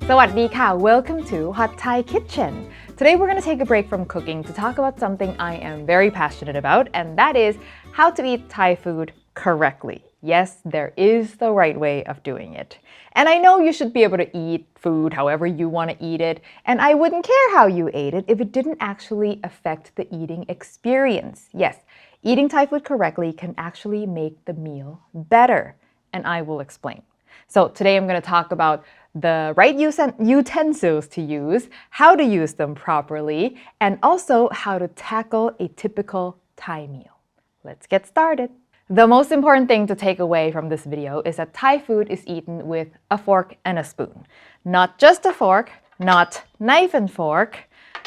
สวัสดีค่ะ Welcome to Hot Thai Kitchen. Today we're going to take a break from cooking to talk about something I am very passionate about, and that is how to eat Thai food correctly. Yes, there is the right way of doing it. And I know you should be able to eat food however you want to eat it, and I wouldn't care how you ate it if it didn't actually affect the eating experience. Yes, eating Thai food correctly can actually make the meal better, and I will explain. So today I'm going to talk about the right utensils to use, how to use them properly, and also how to tackle a typical Thai meal. Let's get started. The most important thing to take away from this video is that Thai food is eaten with a fork and a spoon. Not just a fork, not knife and fork,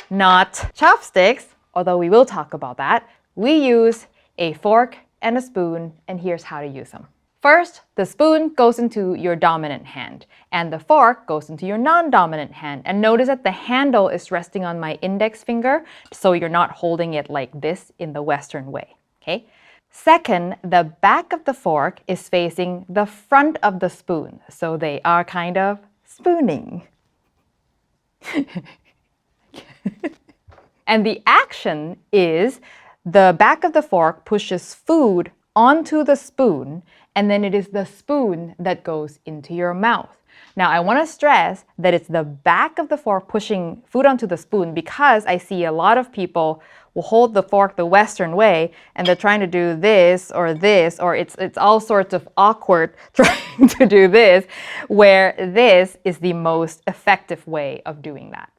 not chopsticks, although we will talk about that. We use a fork and a spoon, and here's how to use them. First, the spoon goes into your dominant hand, and the fork goes into your non-dominant hand. And notice that the handle is resting on my index finger, so you're not holding it like this in the Western way, okay? Second, the back of the fork is facing the front of the spoon, so they are kind of spooning. And the action is the back of the fork pushes food onto the spoon, and then it is the spoon that goes into your mouth. Now, I want to stress that it's the back of the fork pushing food onto the spoon because I see a lot of people will hold the fork the Western way and they're trying to do this, or it's all sorts of awkward trying to do this, where this is the most effective way of doing that.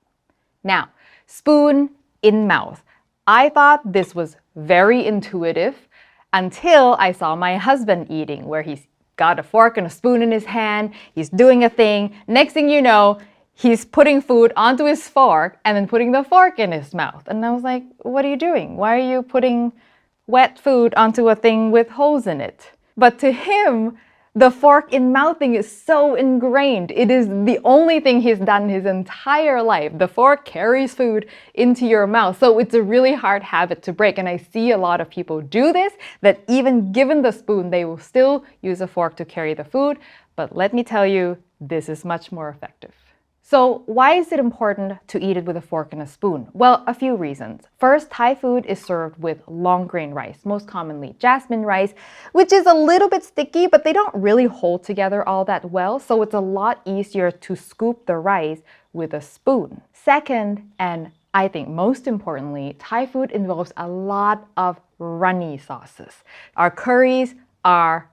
Now, spoon in mouth. I thought this was very intuitive until I saw my husband eating, where he's got a fork and a spoon in his hand, he's doing a thing. Next thing you know, he's putting food onto his fork and then putting the fork in his mouth. And I was like, what are you doing? Why are you putting wet food onto a thing with holes in it? But to him, the fork in mouth thing is so ingrained. It is the only thing he's done his entire life. The fork carries food into your mouth. So it's a really hard habit to break. And I see a lot of people do this, that even given the spoon, they will still use a fork to carry the food. But let me tell you, this is much more effective. So why is it important to eat it with a fork and a spoon? Well, a few reasons. First, Thai food is served with long grain rice, most commonly jasmine rice, which is a little bit sticky, but they don't really hold together all that well, so it's a lot easier to scoop the rice with a spoon. Second, and I think most importantly, Thai food involves a lot of runny sauces. Our curries are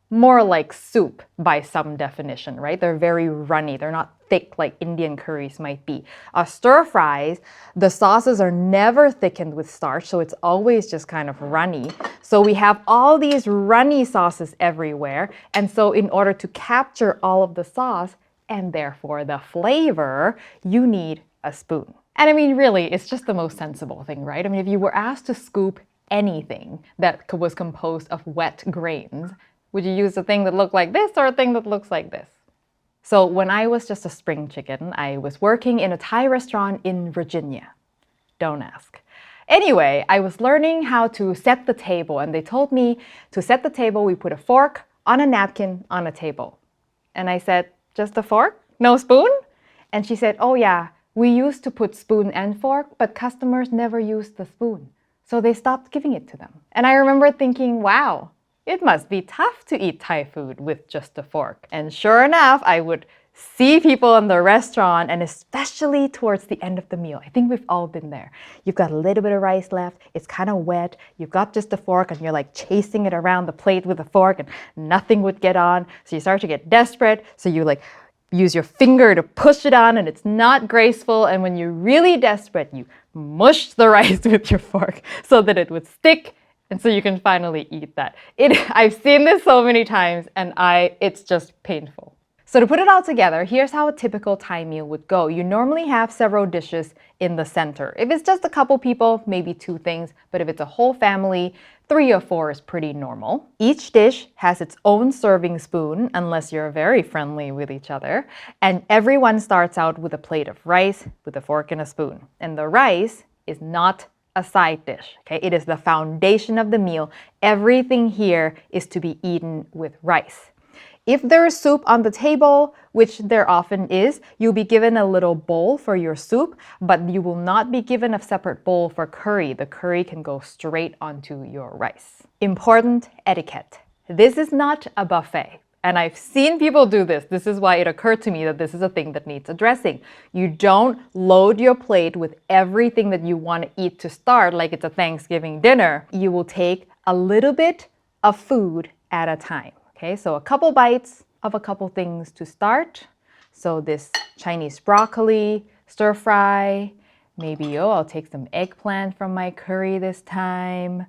more like soup by some definition, right? They're very runny. They're not thick like Indian curries might be. Our stir fries, the sauces are never thickened with starch, so it's always just kind of runny. So we have all these runny sauces everywhere. And so in order to capture all of the sauce and therefore the flavor, you need a spoon. And I mean, really, it's just the most sensible thing, right? I mean, if you were asked to scoop anything that was composed of wet grains, would you use a thing that looked like this or a thing that looks like this? So when I was just a spring chicken, I was working in a Thai restaurant in Virginia. Don't ask. Anyway, I was learning how to set the table, and they told me to set the table, we put a fork on a napkin on a table. And I said, just a fork? No spoon? And she said, oh yeah, we used to put spoon and fork, but customers never used the spoon. So they stopped giving it to them. And I remember thinking, wow, it must be tough to eat Thai food with just a fork. And sure enough, I would see people in the restaurant, and especially towards the end of the meal. I think we've all been there. You've got a little bit of rice left, it's kind of wet, you've got just a fork and you're like chasing it around the plate with a fork and nothing would get on. So you start to get desperate, so you like use your finger to push it on and it's not graceful. And when you're really desperate, you mush the rice with your fork so that it would stick, and so you can finally eat that. I've seen this so many times, and it's just painful. So to put it all together, here's how a typical Thai meal would go. You normally have several dishes in the center. If it's just a couple people, maybe 2 things, but if it's a whole family, 3 or 4 is pretty normal. Each dish has its own serving spoon, unless you're very friendly with each other, and everyone starts out with a plate of rice with a fork and a spoon. And the rice is not a side dish, okay? It is the foundation of the meal. Everything here is to be eaten with rice. If there is soup on the table, which there often is, you'll be given a little bowl for your soup, but you will not be given a separate bowl for curry. The curry can go straight onto your rice. Important etiquette. This is not a buffet. And I've seen people do this. This is why it occurred to me that this is a thing that needs addressing. You don't load your plate with everything that you want to eat to start like it's a Thanksgiving dinner. You will take a little bit of food at a time. Okay, so a couple bites of a couple things to start. So this Chinese broccoli, stir fry, maybe, I'll take some eggplant from my curry this time.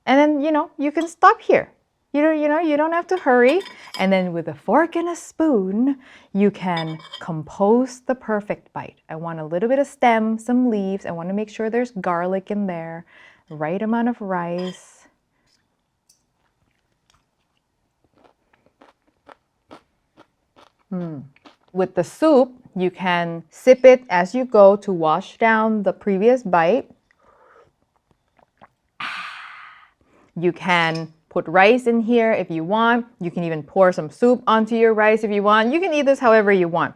And then, you can stop here. You don't have to hurry. And then with a fork and a spoon, you can compose the perfect bite. I want a little bit of stem, some leaves. I want to make sure there's garlic in there, the right amount of rice. With the soup, you can sip it as you go to wash down the previous bite. You can put rice in here if you want. You can even pour some soup onto your rice if you want. You can eat this however you want.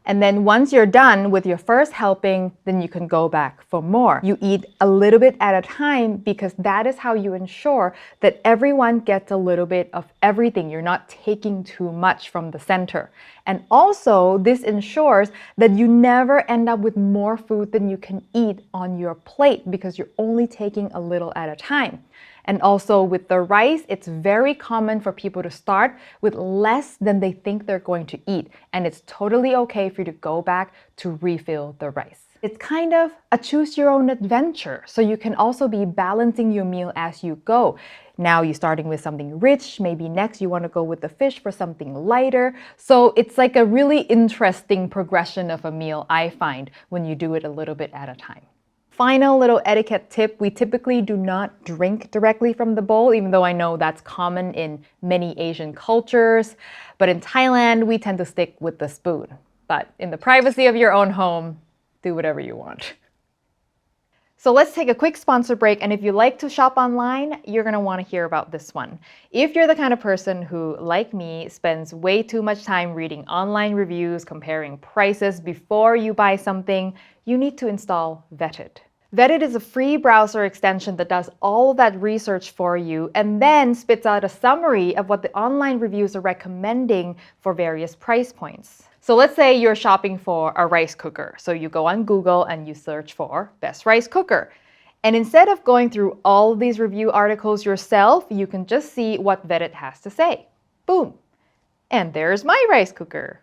And then once you're done with your first helping, then you can go back for more. You eat a little bit at a time because that is how you ensure that everyone gets a little bit of everything. You're not taking too much from the center. And also, this ensures that you never end up with more food than you can eat on your plate because you're only taking a little at a time. And also with the rice, it's very common for people to start with less than they think they're going to eat. And it's totally okay for you to go back to refill the rice. It's kind of a choose your own adventure. So you can also be balancing your meal as you go. Now you're starting with something rich, maybe next you want to go with the fish for something lighter. So it's like a really interesting progression of a meal, I find, when you do it a little bit at a time. Final little etiquette tip, we typically do not drink directly from the bowl, even though I know that's common in many Asian cultures. But in Thailand, we tend to stick with the spoon. But in the privacy of your own home, do whatever you want. So let's take a quick sponsor break, and if you like to shop online, you're going to want to hear about this one. If you're the kind of person who, like me, spends way too much time reading online reviews, comparing prices before you buy something, you need to install Vetted. Vetted is a free browser extension that does all of that research for you and then spits out a summary of what the online reviews are recommending for various price points. So let's say you're shopping for a rice cooker. So you go on Google and you search for best rice cooker. And instead of going through all of these review articles yourself, you can just see what Vetted has to say. Boom. And there's my rice cooker.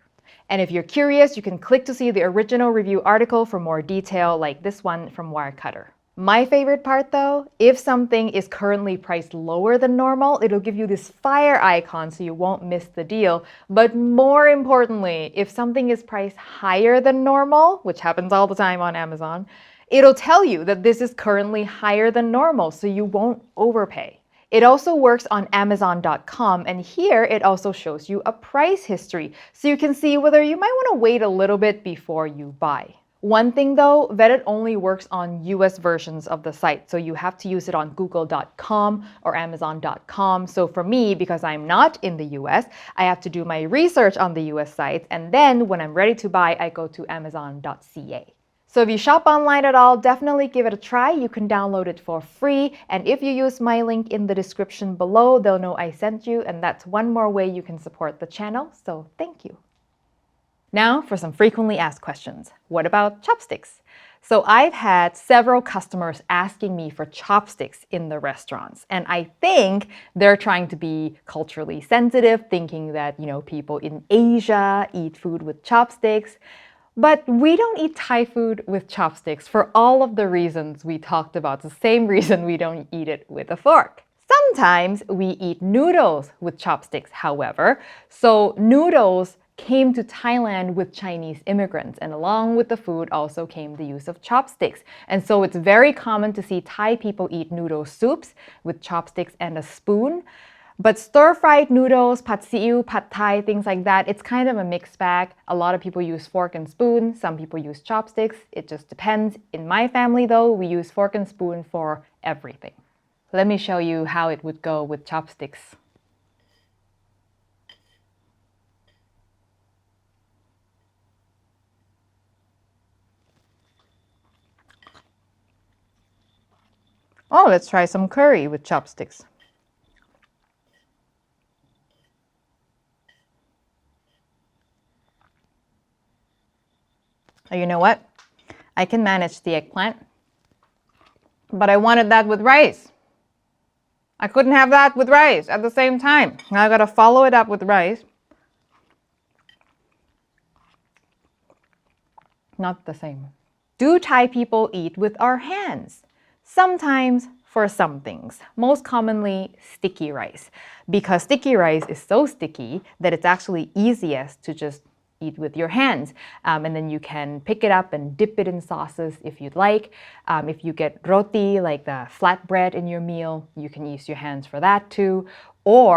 And if you're curious, you can click to see the original review article for more detail, like this one from Wirecutter. My favorite part though, if something is currently priced lower than normal, it'll give you this fire icon so you won't miss the deal. But more importantly, if something is priced higher than normal, which happens all the time on Amazon, it'll tell you that this is currently higher than normal so you won't overpay. It also works on Amazon.com, and here it also shows you a price history, so you can see whether you might want to wait a little bit before you buy. One thing though, Vetted only works on US versions of the site, so you have to use it on Google.com or Amazon.com. So for me, because I'm not in the US, I have to do my research on the US sites, and then when I'm ready to buy, I go to Amazon.ca. So if you shop online at all, definitely give it a try. You can download it for free. And if you use my link in the description below, they'll know I sent you. And that's one more way you can support the channel. So thank you. Now for some frequently asked questions. What about chopsticks? So I've had several customers asking me for chopsticks in the restaurants. And I think they're trying to be culturally sensitive, thinking that, people in Asia eat food with chopsticks. But we don't eat Thai food with chopsticks for all of the reasons we talked about. It's the same reason we don't eat it with a fork. Sometimes we eat noodles with chopsticks, however. So noodles came to Thailand with Chinese immigrants, and along with the food also came the use of chopsticks. And so it's very common to see Thai people eat noodle soups with chopsticks and a spoon. But stir-fried noodles, pad see ew, pad Thai, things like that, it's kind of a mixed bag. A lot of people use fork and spoon. Some people use chopsticks. It just depends. In my family, though, we use fork and spoon for everything. Let me show you how it would go with chopsticks. Oh, let's try some curry with chopsticks. Oh, you know what? I can manage the eggplant, but I wanted that with rice. I couldn't have that with rice at the same time. Now I gotta follow it up with rice. Not the same. Do Thai people eat with our hands? Sometimes for some things, most commonly sticky rice, because sticky rice is so sticky that it's actually easiest to just eat with your hands. And then you can pick it up and dip it in sauces if you'd like. If you get roti, like the flatbread in your meal, you can use your hands for that too. Or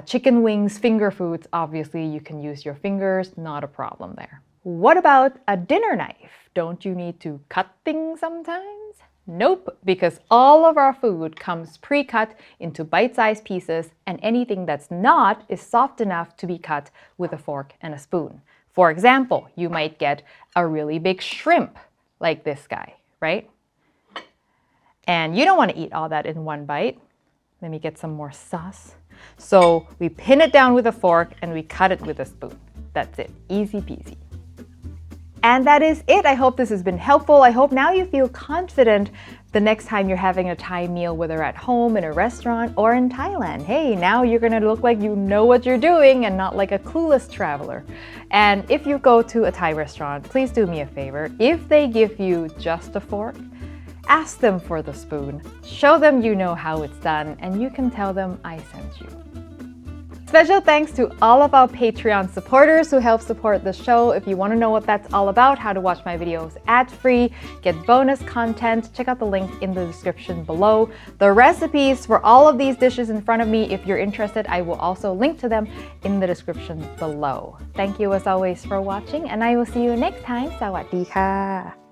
chicken wings, finger foods, obviously you can use your fingers, not a problem there. What about a dinner knife? Don't you need to cut things sometimes? Nope, because all of our food comes pre-cut into bite-sized pieces, and anything that's not is soft enough to be cut with a fork and a spoon. For example, you might get a really big shrimp like this guy, right? And you don't want to eat all that in one bite. Let me get some more sauce. So we pin it down with a fork and we cut it with a spoon. That's it, easy peasy. And that is it. I hope this has been helpful. I hope now you feel confident the next time you're having a Thai meal, whether at home, in a restaurant, or in Thailand. Hey, now you're gonna look like you know what you're doing and not like a clueless traveler. And if you go to a Thai restaurant, please do me a favor. If they give you just a fork, ask them for the spoon. Show them you know how it's done, and you can tell them I sent you. Special thanks to all of our Patreon supporters who help support the show. If you want to know what that's all about, how to watch my videos ad-free, get bonus content, check out the link in the description below. The recipes for all of these dishes in front of me, if you're interested, I will also link to them in the description below. Thank you as always for watching, and I will see you next time. สวัสดีค่ะ